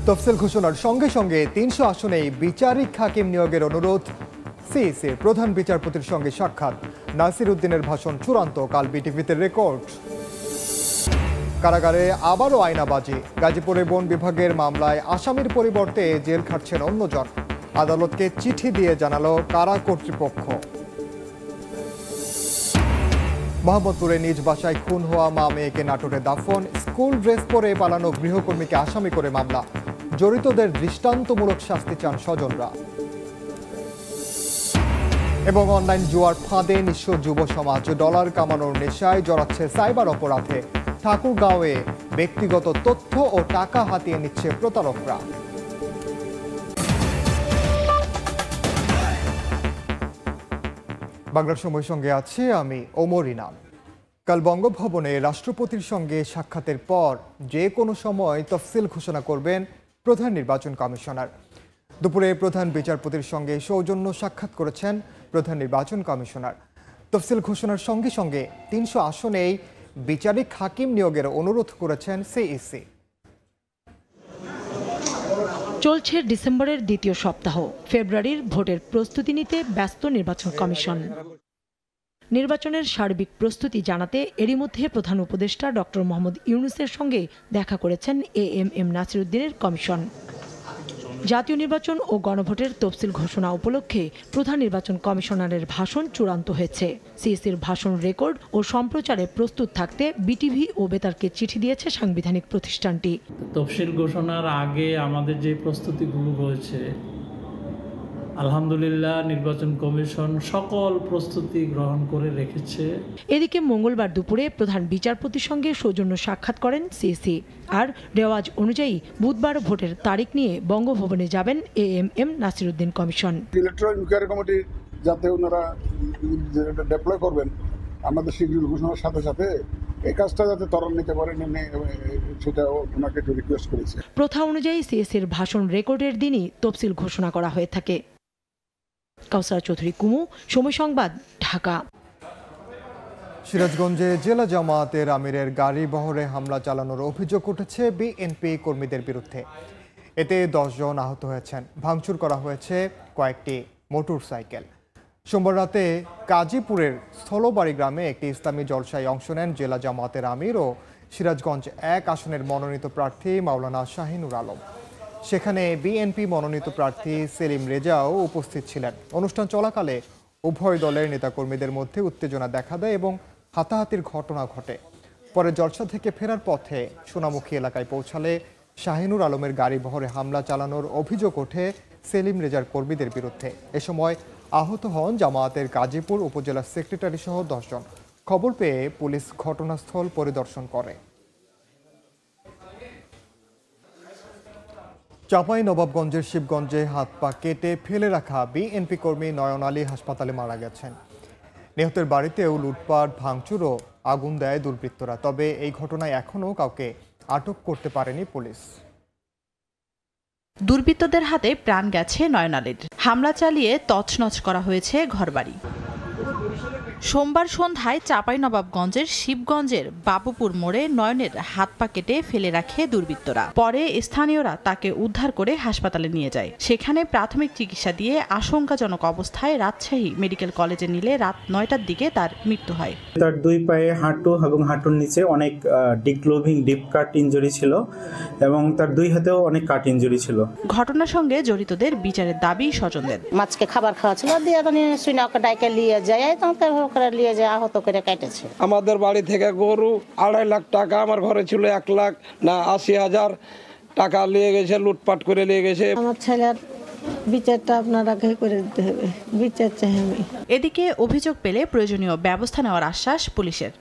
তফসিল ঘোষণার সঙ্গে সঙ্গে ৩০০ আসনেই বিচারিক হাকিম নিয়োগের অনুরোধ সিইসির। প্রধান বিচারপতির সঙ্গে সাক্ষাৎ, নাসির উদ্দিনের ভাষণ চূড়ান্ত, কাল বিটিভিতে রেকর্ড। কারাগারে আবারও আয়নাবাজি, গাজীপুরে বন বিভাগের মামলায় আসামির পরিবর্তে জেল খাটছেন অন্যজন। আদালতকে চিঠি দিয়ে জানালো কারা কর্তৃপক্ষ। মোহাম্মদপুরে নিজ বাসায় খুন হওয়া মা মেয়েকে নাটোরে দাফন, স্কুল ড্রেস পরে পালানো গৃহকর্মীকে আসামি করে মামলা। জড়িতদের দৃষ্টান্তমূলক শাস্তি চান স্বজনরা। এবং অনলাইন জুয়ার ফাঁদে নিঃস্ব যুব সমাজ, ডলার কামানোর নেশায় জড়াচ্ছে সাইবার অপরাধে। ঠাকুরগাঁওয়ে ব্যক্তিগত তথ্য ও টাকা হাতিয়ে নিচ্ছে প্রতারকরা। বাংলার সময় সঙ্গে আছি আমি ওমর ইনাম। কাল বঙ্গভবনে রাষ্ট্রপতির সঙ্গে সাক্ষাতের পর যে কোনো সময় তফসিল ঘোষণা করবেন প্রধান নির্বাচন কমিশনার। দুপুরে প্রধান বিচারপতির সঙ্গে সৌজন্য সাক্ষাৎ করেছেন প্রধান নির্বাচন কমিশনার। তফসিল ঘোষণার সঙ্গে সঙ্গে ৩০০ আসনেই বিচারিক হাকিম নিয়োগের অনুরোধ করেছেন সিইসি। চলছে ডিসেম্বরের দ্বিতীয় সপ্তাহ। ফেব্রুয়ারির ভোটের প্রস্তুতি নিতে ব্যস্ত নির্বাচন কমিশন। নির্বাচনের সার্বিক প্রস্তুতি জানাতে এরই মধ্যে প্রধান উপদেষ্টা ডক্টর মোহাম্মদ ইউনূসের সঙ্গে দেখা করেছেন এএমএম নাসির উদ্দিনের কমিশন। জাতীয় নির্বাচন ও গণভোটের তফসিল ঘোষণা উপলক্ষে প্রধান নির্বাচন কমিশনারের ভাষণ চূড়ান্ত হয়েছে। সিইসির ভাষণ রেকর্ড ও সম্প্রচারে প্রস্তুত থাকতে বিটিভি ও বেতারকে চিঠি দিয়েছে সাংবিধানিক প্রতিষ্ঠানটি। তফসিল ঘোষণার আগে আমাদের যে প্রস্তুতিগুলো রয়েছে, আলহামদুলিল্লাহ নির্বাচন কমিশন সকল প্রস্তুতি গ্রহণ করে রেখেছে। এদিকে মঙ্গলবার দুপুরে প্রধান বিচারপতির সঙ্গে সৌজন্য সাক্ষাৎ করেন সিইসি। আর রেওয়াজ অনুযায়ী বুধবার ভোটের তারিখ নিয়ে বঙ্গভবনে যাবেন AMM Nasir Uddin commission. Electoral inquiry committee যাতে ওনারা ডেপ্লয় করবেন আমাদের শিডিউল ঘোষণার সাথে সাথে, এই কাজটা যাতে ত্বরান্বিত নিতে পারেন সেটা ওনাকে একটু রিকোয়েস্ট করেছে। প্রথা অনুযায়ী সিইসির ভাষণ রেকর্ডের দিনই তফসিল ঘোষণা করা হয়ে থাকে। কাউসার চৌধুরী কুমু, সময় সংবাদ, ঢাকা। সিরাজগঞ্জে জেলা জামায়াতের আমিরের গাড়ি বহরে হামলা চালানোর অভিযোগ উঠেছে বিএনপি কর্মীদের বিরুদ্ধে। এতে 10 জন আহত হয়েছেন। ভাঙচুর করা হয়েছে কয়েকটি মোটরসাইকেল। সোমবার রাতে গাজীপুরের স্থলবাড়ি গ্রামে একটি ইসলামী জলসায় অংশ নেন জেলা জামায়াতের আমির ও সিরাজগঞ্জ 1 আসনের মনোনীত প্রার্থী মাওলানা শাহিনুর আলম। সেখানে বিএনপি মনোনীত প্রার্থী সেলিম রেজাও উপস্থিত ছিলেন। অনুষ্ঠান চলাকালে উভয় দলের নেতাকর্মীদের মধ্যে উত্তেজনা দেখা দেয় এবং হাতাহাতির ঘটনা ঘটে। পরে জলসা থেকে ফেরার পথে সোনামুখী এলাকায় পৌঁছালে শাহিনুর আলমের গাড়ি বহরে হামলা চালানোর অভিযোগ ওঠে সেলিম রেজার কর্মীদের বিরুদ্ধে। এ সময় আহত হন জামায়াতের গাজীপুর উপজেলা সেক্রেটারি সহ 10 জন। খবর পেয়ে পুলিশ ঘটনাস্থল পরিদর্শন করে। চাঁপাইনবাবগঞ্জের শিবগঞ্জে হাত পা কেটে ফেলে রাখা বিএনপি কর্মী নয়ন আলী হাসপাতালে মারা গেছেন। নিহতের বাড়িতেও লুটপাট, ভাঙচুর ও আগুন দেয় দুর্বৃত্তরা। তবে এই ঘটনায় এখনও কাউকে আটক করতে পারেনি পুলিশ। দুর্বৃত্তদের হাতে প্রাণ গেছে নয়ন আলীর। হামলা চালিয়ে তছনছ করা হয়েছে ঘরবাড়ি। সোমবার সন্ধ্যায় চাঁপাইনবাবগঞ্জের শিবগঞ্জের বাবুপুর মোড়ে নয়নের হাত পা কেটে ফেলে রাখে দুর্বৃত্তরা। পরে স্থানীয়রা তাকে উদ্ধার করে হাসপাতালে নিয়ে যায়। সেখানে প্রাথমিক চিকিৎসা দিয়ে আশঙ্কাজনক অবস্থায় রাজশাহী মেডিকেল কলেজে নিলে রাত 9টার দিকে তার মৃত্যু হয়। তার 2 পায়ে হাঁটু এবং হাঁটুর নিচে অনেক ডিপ কাট ইনজুরি ছিল এবং তার 2 হাতেও অনেক কাট ইনজুরি ছিল। ঘটনার সঙ্গে জড়িতদের বিচারের দাবি স্বজনদের। মাছকে খাবার খাওয়াছিল দিয়ে সুইনাকে ডাইকে নিয়ে যায়, নিয়ে যায় আহত করে কেটেছে। আমাদের বাড়ি থেকে গরু 2.5 লাখ টাকা, আমার ঘরে ছিল 1,80,000 টাকা নিয়ে গেছে, লুটপাট করে নিয়ে গেছে। আমার ছেলের বিচারটা আপনারা করে দিতে হবে, বিচার চাই আমি। এদিকে অভিযোগ পেলে প্রয়োজনীয় ব্যবস্থা নেওয়ার আশ্বাস পুলিশের।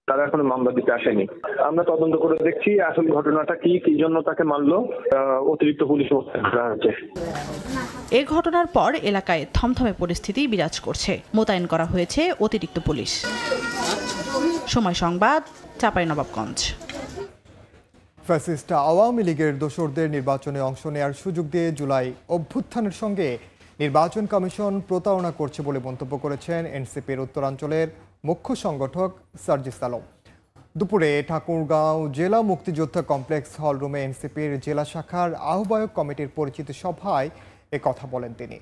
তারা এখনো মামলা দিতে আসেনি। আমরা তদন্ত করে দেখছি আসল ঘটনাটা কি জন্য তাকে মারলো। অতিরিক্ত পুলিশ আছে। এ ঘটনার পর এলাকায় থমথমে পরিস্থিতি বিরাজ করছে। মোতায়েন করা হয়েছে অতিরিক্ত পুলিশ। সময় সংবাদ, চাঁপাইনবাবগঞ্জ। ফ্যাসিস্ট আওয়ামী লীগের দোসরদের নির্বাচনে অংশ নেওয়ার সুযোগ দিয়ে জুলাই অভ্যুত্থানের সঙ্গে নির্বাচন কমিশন প্রতারণা করছে বলে মন্তব্য করেছেন এনসিপির উত্তরাঞ্চলের মুখ্য সংগঠক সার্জিস আলম। দুপুরে ঠাকুরগাঁও জেলা মুক্তিযোদ্ধা কমপ্লেক্স হলরুমে এনসিপির জেলা শাখার আহ্বায়ক কমিটির পরিচিতি সভায় কথা বলেন তিনি।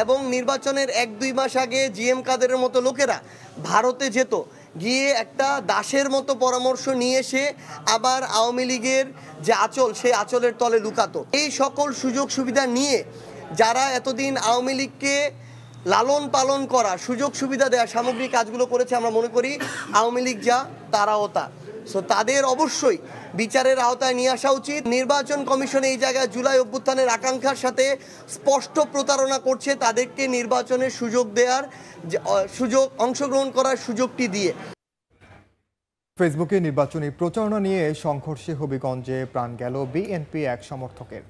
এবং নির্বাচনের 1-2 মাস আগে জিএম কাদেরের মতো লোকেরা ভারতে যেত, গিয়ে একটা দাসের মতো পরামর্শ নিয়ে এসে আবার আওয়ামী লীগের যে আঁচল সেই আঁচলের তলে লুকাতো। এই সকল সুযোগ সুবিধা নিয়ে যারা এতদিন আওয়ামী লীগকে লালন পালন করা, সুযোগ সুবিধা দেওয়া, সামগ্রিক কাজগুলো করেছে, আমরা মনে করি আওয়ামী লীগ যা তারাও তা। সো তাদের অবশ্যই বিচারের আওতায় নিয়ে আসা উচিত। নির্বাচন কমিশন এই জায়গায় জুলাই অভ্যুত্থানের আকাঙ্ক্ষার সাথে স্পষ্ট প্রতারণা করছে, তাদেরকে নির্বাচনের সুযোগ দেওয়ার অংশগ্রহণ করার সুযোগটি দিয়ে। ফেসবুকে নির্বাচনী প্রচারণা নিয়ে সংঘর্ষে হবিগঞ্জে প্রাণ গেল বিএনপি এক সমর্থকের।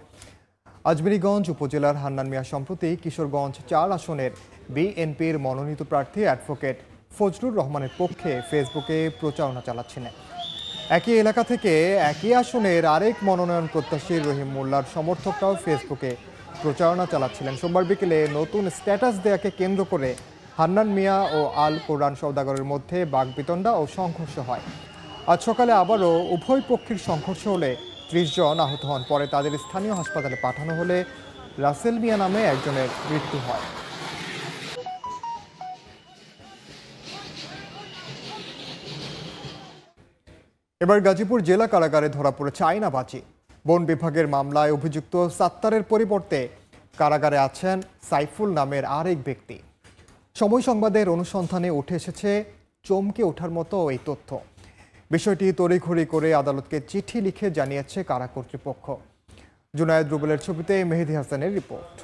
আজমেরীগঞ্জ উপজেলার হান্নান মিয়া সম্প্রতি কিশোরগঞ্জ 4 আসনের বিএনপির মনোনীত প্রার্থী অ্যাডভোকেট ফজলুর রহমানের পক্ষে ফেসবুকে প্রচারণা চালাচ্ছিলেন। একই এলাকা থেকে একই আসনের আরেক মনোনয়ন প্রত্যাশী রহিম মোল্লার সমর্থকরাও ফেসবুকে প্রচারণা চালাচ্ছিলেন। সোমবার বিকেলে নতুন স্ট্যাটাস দেয়াকে কেন্দ্র করে হান্নান মিয়া ও আল কোরআন সওদাগরের মধ্যে বাগবিতণ্ডা ও সংঘর্ষ হয়। আজ সকালে আবারও উভয় পক্ষের সংঘর্ষ হলে 30 জন আহত হন। পরে তাদের স্থানীয় হাসপাতালে পাঠানো হলে রাসেল মিয়া নামে একজনের মৃত্যু হয়। এবার গাজীপুর জেলা কারাগারে ধরা পড়েছে আয়নাবাজি। বন বিভাগের মামলায় অভিযুক্ত সাত্তারের পরিবর্তে কারাগারে আছেন সাইফুল নামের আরেক ব্যক্তি। সময় সংবাদের অনুসন্ধানে উঠে এসেছে চমকে ওঠার মতো এই তথ্য। বিষয়টি তড়িঘড়ি করে আদালতকে চিঠি লিখে জানিয়েছে কারা কর্তৃপক্ষ। জুনায়েদ রুবেলের ছবিতে মেহেদি হাসানের রিপোর্ট।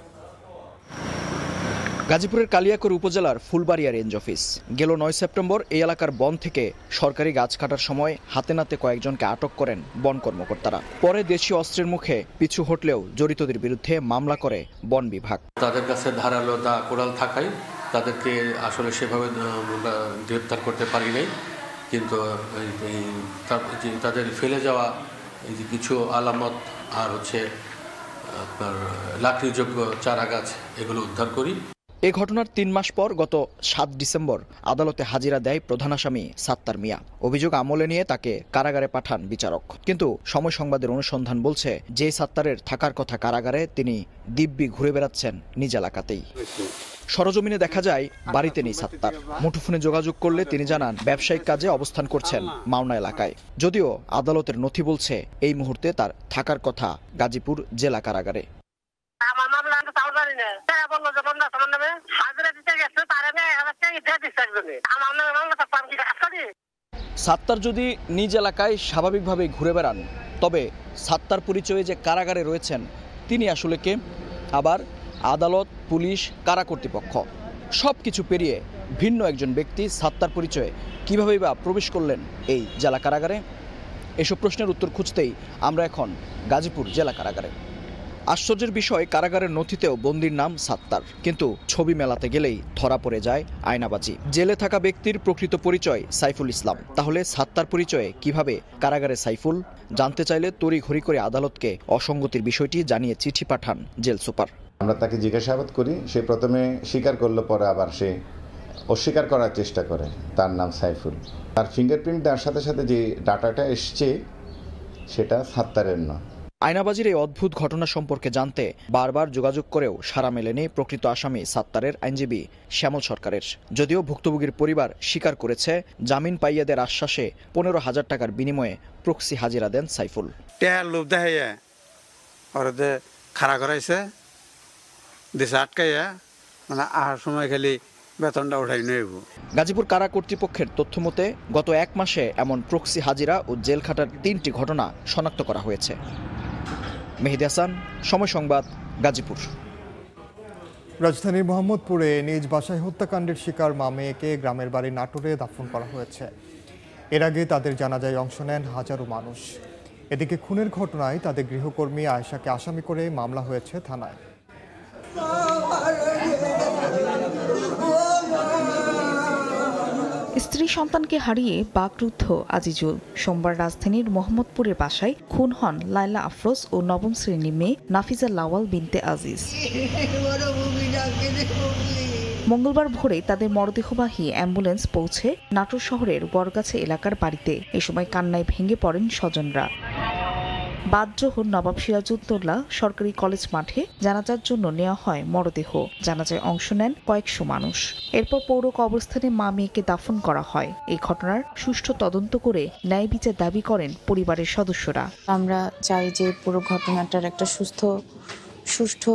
গাজীপুরের কালিয়াকৈর উপজেলার ফুলবাড়িয়া রেঞ্জ অফিস। গেল 9 সেপ্টেম্বর এই এলাকার বন থেকে সরকারি গাছ কাটার সময় হাতে নাতে কয়েকজনকে আটক করেন বন কর্মকর্তারা। পরে দেশীয় অস্ত্রের মুখে পিছু হটলেও জড়িতদের বিরুদ্ধে মামলা করে বন বিভাগ। তাদের কাছে ধারালো দা কোড়াল থাকায় তাদেরকে আসলে সেভাবে গ্রেপ্তার করতে পারি নাই, কিন্তু তাদের ফেলে যাওয়া এই যে কিছু আলামত আর আপনার লাকড়িযোগ্য চারা গাছ এগুলো উদ্ধার করি। এ ঘটনার 3 মাস পর গত 7 ডিসেম্বর আদালতে হাজিরা দেয় প্রধান আসামি সাত্তার মিয়া। অভিযোগ আমলে নিয়ে তাকে কারাগারে পাঠান বিচারক। কিন্তু সময় সংবাদের অনুসন্ধান বলছে, যে সাত্তারের থাকার কথা কারাগারে, তিনি দিব্যি ঘুরে বেড়াচ্ছেন নিজ এলাকাতেই। সরজমিনে দেখা যায় বাড়িতে নেই সাত্তার। মুঠোফোনে যোগাযোগ করলে তিনি জানান ব্যবসায়িক কাজে অবস্থান করছেন মাওনা এলাকায়। যদিও আদালতের নথি বলছে এই মুহূর্তে তার থাকার কথা গাজীপুর জেলা কারাগারে। সাত্তার যদি নিজ এলাকায় স্বাভাবিকভাবে ঘুরে বেড়ান, তবে সাত্তার পরিচয়ে যে কারাগারে রয়েছেন তিনি আসলে কে? আবার আদালত, পুলিশ, কারা কর্তৃপক্ষ সবকিছু পেরিয়ে ভিন্ন একজন ব্যক্তি সাত্তার পরিচয়ে কিভাবেই বা প্রবেশ করলেন এই জেলা কারাগারে? এসব প্রশ্নের উত্তর খুঁজতেই আমরা এখন গাজীপুর জেলা কারাগারে। আশ্চর্যের বিষয়, কারাগারের নথিতেও বন্দির নাম সাত্তার, কিন্তু ছবি মেলাতে গেলেই ধরা পড়ে যায় আয়নাবাজি। জেলে থাকা ব্যক্তির প্রকৃত পরিচয় সাইফুল ইসলাম। তাহলে সাত্তার পরিচয়ে কিভাবে কারাগারে সাইফুল? জানতে চাইলে তড়িঘড়ি করে আদালতকে অসঙ্গতির বিষয়টি জানিয়ে চিঠি পাঠান জেল সুপার। আমরা তাকে জিজ্ঞাসাবাদ করি, সে প্রথমে স্বীকার করলো, পরে আবার সে অস্বীকার করার চেষ্টা করে তার নাম সাইফুল। তার ফিঙ্গারপ্রিন্ট দেওয়ার সাথে সাথে যে ডাটাটা এসছে সেটা সাত্তারের নয়। আয়নাবাজির এই অদ্ভুত ঘটনা সম্পর্কে জানতে বারবার যোগাযোগ করেও সাড়া মেলেনি প্রকৃত আসামি সাত্তারের আইনজীবী শ্যামল সরকারের। যদিও ভুক্তভোগীর পরিবার স্বীকার করেছে, জামিন পাইয়ে দেওয়ার আশ্বাসে 15,000 টাকার বিনিময়ে প্রক্সি হাজিরা দেন সাইফুল। লোভ দেখাইয়া ওরা খাড়া করাইছে, দেশে আটকাইয়া, মানে আহার সময় খালি বেতনটা উঠাই নেব। গাজীপুর কারা কর্তৃপক্ষের তথ্য মতে গত 1 মাসে এমন প্রক্সি হাজিরা ও জেল খাটার 3টি ঘটনা শনাক্ত করা হয়েছে। মেহেদি হাসান, সময় সংবাদ, গাজীপুর। রাজধানীর মোহাম্মদপুরে নিজ বাসায় হত্যাকাণ্ডের শিকার মা মেয়েকে গ্রামের বাড়ি নাটোরে দাফন করা হয়েছে। এর আগে তাদের জানাজায় অংশ নেন হাজারো মানুষ। এদিকে খুনের ঘটনায় তাদের গৃহকর্মী আয়েশাকে আসামি করে মামলা হয়েছে থানায়। স্ত্রী সন্তানকে হারিয়ে বাকরুদ্ধ আজিজুল। সোমবার রাজধানীর মোহাম্মদপুরের বাসায় খুন হন লায়লা আফরোজ ও নবম শ্রেণীর মেয়ে নাফিজা লাওয়াল বিনতে আজিজ। মঙ্গলবার ভোরে তাদের মরদেহবাহী অ্যাম্বুলেন্স পৌঁছে নাটোর শহরের বরগাছা এলাকার বাড়িতে। এ সময় কান্নায় ভেঙে পড়েন স্বজনরা। বাদজোহর নবাব সিরাজউদ্দৌলা সরকারি কলেজ মাঠে জানাজার জন্য নেওয়া হয় মরদেহ। জানাজায় অংশ নেন কয়েকশো মানুষ। এরপর পৌর কবরস্থানে মা মেয়েকে দাফন করা হয়। এই ঘটনার সুষ্ঠু তদন্ত করে ন্যায় বিচার দাবি করেন পরিবারের সদস্যরা। আমরা চাই যে পুরো ঘটনাটার একটা সুষ্ঠু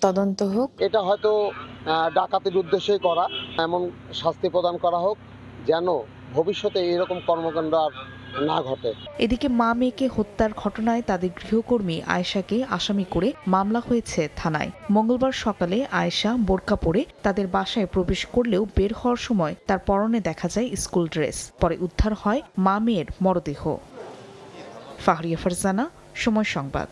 তদন্ত হোক। এটা হয়তো ডাকাতির উদ্দেশ্যে করা, এমন শাস্তি প্রদান করা হোক যেন ভবিষ্যতে এরকম কর্মকাণ্ড আর না ঘটে। এদিকে মা মেয়েকে হত্যার ঘটনায় তাদের গৃহকর্মী আয়েশাকে আসামি করে মামলা হয়েছে থানায়। মঙ্গলবার সকালে আয়েশা বোরকা পরে তাদের বাসায় প্রবেশ করলেও বের হওয়ার সময় তার পরনে দেখা যায় স্কুল ড্রেস। পরে উদ্ধার হয় মা মেয়ের মরদেহ। ফাহরিয়া ফারজানা, সময় সংবাদ।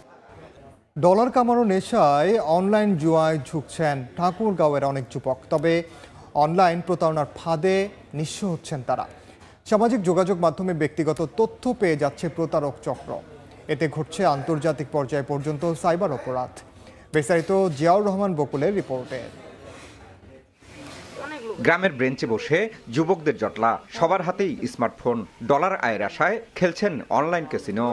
ডলার কামানোর নেশায় অনলাইন জুয়ায় ঝুঁকছেন ঠাকুরগাঁওয়ের অনেক যুবক। তবে অনলাইন প্রতারণার ফাঁদে নিঃস্ব হচ্ছেন তারা। সামাজিক যোগাযোগ মাধ্যমে ব্যক্তিগত তথ্য পেয়ে যাচ্ছে প্রতারক চক্র। এতে ঘটছে আন্তর্জাতিক পর্যায় পর্যন্ত সাইবার অপরাধ। বিস্তারিত জিয়াউর রহমান বকুলের রিপোর্টে। গ্রামের ব্রেঞ্চে বসে যুবকদের জটলা, সবার হাতেই স্মার্টফোন। ডলার আয়ের আশায় খেলছেন অনলাইন ক্যাসিনো।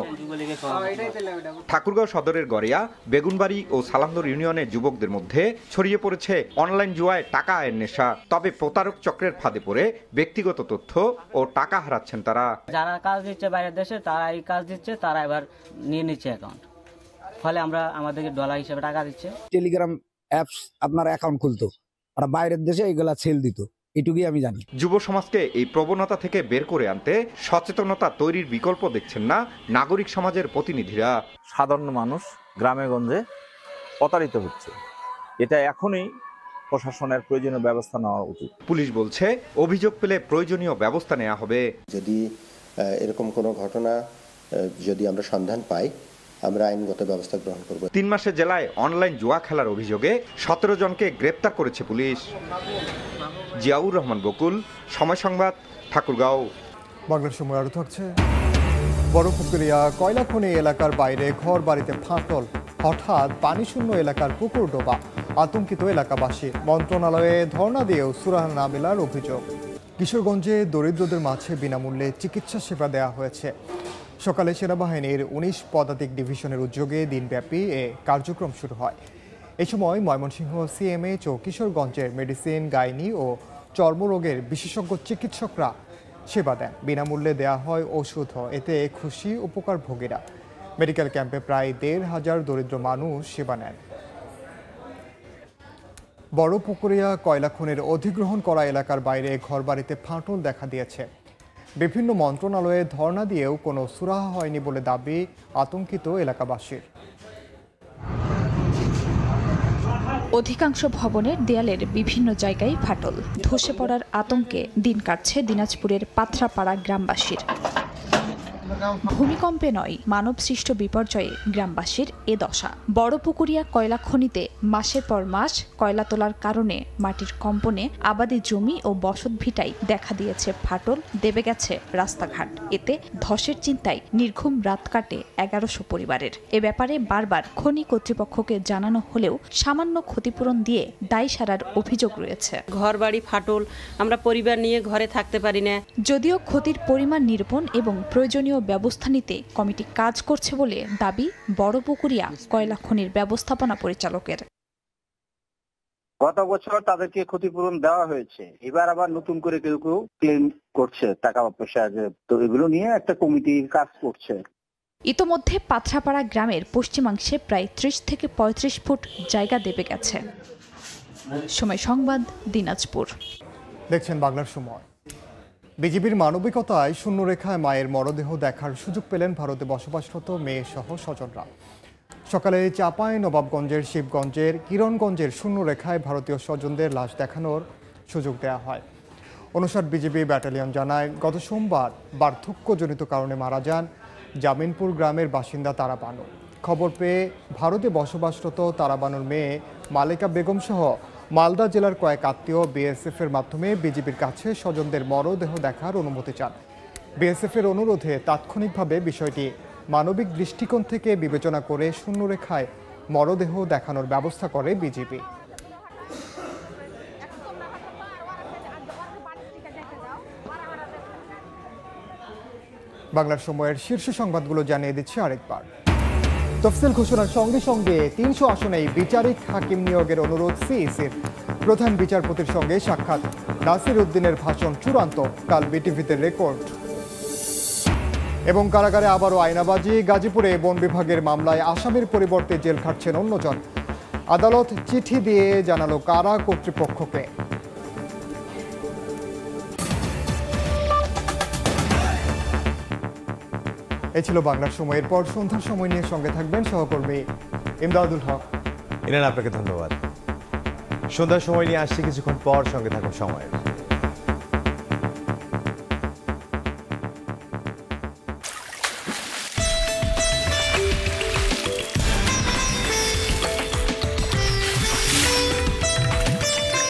ঠাকুরগাঁও সদরের গড়িয়া, বেগুনবাড়ি ও সালামদর ইউনিয়নের যুবকদের মধ্যে ছড়িয়ে পড়েছে অনলাইন জুয়ায় টাকা আয়ের নেশা। তবে প্রতারক চক্রের ফাঁদে পড়ে ব্যক্তিগত তথ্য ও টাকা হারাচ্ছেন তারা। যারা কাজ দিচ্ছে বাইরের দেশে, তারা এই কাজ দিচ্ছে, তারা এবার নিয়ে নিচ্ছে অ্যাকাউন্ট। ফলে আমরা আমাদেরকে ডলার হিসেবে টাকা দিচ্ছে। টেলিগ্রাম অ্যাপস আপনার অ্যাকাউন্ট খুলতো, আর বাইরের দেশে এগুলা সেল দিত, এটুকুই আমি জানি। যুব সমাজকে এই প্রবণতা থেকে বের করে আনতে সচেতনতা তৈরির বিকল্প দেখছেন না নাগরিক সমাজের প্রতিনিধিরা। সাধারণ মানুষ গ্রামে গঞ্জে প্রতারিত হচ্ছে, এটা এখনই প্রশাসনের প্রয়োজনীয় ব্যবস্থা নেওয়া উচিত। পুলিশ বলছে অভিযোগ পেলে প্রয়োজনীয় ব্যবস্থা নেওয়া হবে। যদি এরকম কোনো ঘটনা যদি আমরা সন্ধান পাই, আমরা আইনগত ব্যবস্থা গ্রহণ করব। 3 মাসে জেলায় অনলাইন জুয়া খেলার অভিযোগে 17 জনকে গ্রেপ্তার করেছে পুলিশ। জিয়াউর রহমান বকুল, সময় সংবাদ, ঠাকুরগাঁও। বাংলার সময় আরও থাকছে। বড়পুকুরিয়া কয়লা খনি এলাকার বাইরে ঘর বাড়িতে ফাটল, হঠাৎ পানিশূন্য এলাকার পুকুর ডোবা, আতঙ্কিত এলাকাবাসী। মন্ত্রণালয়ে ধর্ণা দিয়েও সুরাহা না মেলার অভিযোগ। কিশোরগঞ্জে দরিদ্রদের মাঝে বিনামূল্যে চিকিৎসা সেবা দেওয়া হয়েছে। সকালে সেনাবাহিনীর 19 পদাতিক ডিভিশনের উদ্যোগে দিনব্যাপী এ কার্যক্রম শুরু হয়। এ সময় ময়মনসিংহ সিএমএইচ ও কিশোরগঞ্জের মেডিসিন, গাইনি ও চর্মরোগের বিশেষজ্ঞ চিকিৎসকরা সেবা দেন। বিনামূল্যে দেওয়া হয় ওষুধও। এতে খুশি উপকারভোগীরা। মেডিকেল ক্যাম্পে প্রায় 1,500 দরিদ্র মানুষ সেবা নেন। বড়পুকুরিয়া কয়লা খনির অধিগ্রহণ করা এলাকার বাইরে ঘরবাড়িতে ফাটল দেখা দিয়েছে। বিভিন্ন মন্ত্রণালয়ে ধর্ণা দিয়েও কোনো সুরাহা হয়নি বলে দাবি আতঙ্কিত এলাকাবাসীর। অধিকাংশ ভবনের দেয়ালের বিভিন্ন জায়গায় ফাটল, ধসে পড়ার আতঙ্কে দিন কাটছে দিনাজপুরের পাথরাপাড়া গ্রামবাসীর। ভূমিকম্পে নয়, মানবসৃষ্ট বিপর্যয়ে গ্রামবাসীর এ দশা। বড়পুকুরিয়া কয়লা খনিতে মাসের পর মাস কয়লা তোলার কারণে মাটির কম্পনে আবাদি জমি ও বসতভিটায় দেখা দিয়েছে ফাটল, দেবে গেছে রাস্তাঘাট। এতে ধসের চিন্তায় নির্ঘুম রাত কাটে 1100 পরিবারের। এ ব্যাপারে বারবার খনি কর্তৃপক্ষকে জানানো হলেও সামান্য ক্ষতিপূরণ দিয়ে দায় সারার অভিযোগ রয়েছে। ঘরবাড়ি ফাটল, আমরা পরিবার নিয়ে ঘরে থাকতে পারি না। যদিও ক্ষতির পরিমাণ নিরূপণ এবং প্রয়োজনীয় ব্যবস্থা নিতে কমিটি কাজ করছে বলে দাবি বড়পুকুরিয়া কয়লা খনির ব্যবস্থাপনা পরিচালকের। গত বছর তাদেরকে ক্ষতিপূরণ দেওয়া হয়েছে, এবার আবার নতুন করে কেউ কেউ ক্লেম করছে টাকা পয়সা, তো এগুলো নিয়ে একটা কমিটির কাজ করছে। ইতোমধ্যে পাথরাপাড়া গ্রামের পশ্চিমাংশে প্রায় 30 থেকে 35 ফুট জায়গা দেবে গেছে। সময় সংবাদ, দিনাজপুর। দেখছেন বাংলার সময়। বিজিবির মানবিকতায় শূন্যরেখায় মায়ের মরদেহ দেখার সুযোগ পেলেন ভারতে বসবাসরত মেয়ে সহ স্বজনরা। সকালে চাঁপাইনবাবগঞ্জের, শিবগঞ্জের, কিরণগঞ্জের শূন্যরেখায় ভারতীয় স্বজনদের লাশ দেখানোর সুযোগ দেওয়া হয়। 59 বিজিবি ব্যাটালিয়ন জানায়, গত সোমবার বার্ধক্যজনিত কারণে মারা যান জামিনপুর গ্রামের বাসিন্দা তারা বানু। খবর পেয়ে ভারতে বসবাসরত তারা বানুর মেয়ে মালেকা বেগম সহ মালদা জেলার কয়েক আত্মীয় বিএসএফের মাধ্যমে বিজিবির কাছে স্বজনদের মরদেহ দেখার অনুমতি চান। বিএসএফের অনুরোধে তাৎক্ষণিকভাবে বিষয়টি মানবিক দৃষ্টিকোণ থেকে বিবেচনা করে শূন্যরেখায় মরদেহ দেখানোর ব্যবস্থা করে বিজিবি। বাংলার সময়ের শীর্ষ সংবাদগুলো জানিয়ে দিচ্ছি আরেকবার। তফসিল ঘোষণার সঙ্গে সঙ্গে ৩০০ আসনেই বিচারিক হাকিম নিয়োগের অনুরোধ সিইসির। প্রধান বিচারপতির সঙ্গে সাক্ষাৎ। নাসির উদ্দিনের ভাষণ চূড়ান্ত, কাল বিটিভিতে রেকর্ড। এবং কারাগারে আবারও আয়নাবাজি। গাজীপুরে বন বিভাগের মামলায় আসামির পরিবর্তে জেল খাটছেন অন্যজন। আদালত চিঠি দিয়ে জানালো কারা কর্তৃপক্ষকে। এই ছিল বাংলার সময়ের পর সন্ধ্যার সময় নিয়ে সঙ্গে থাকবেন সহকর্মী ইমদাদুল হক। আপনাকে ধন্যবাদ। সন্ধ্যার সময় নিয়ে আসছি কিছুক্ষণ পর, সঙ্গে থাকুন সময়ের।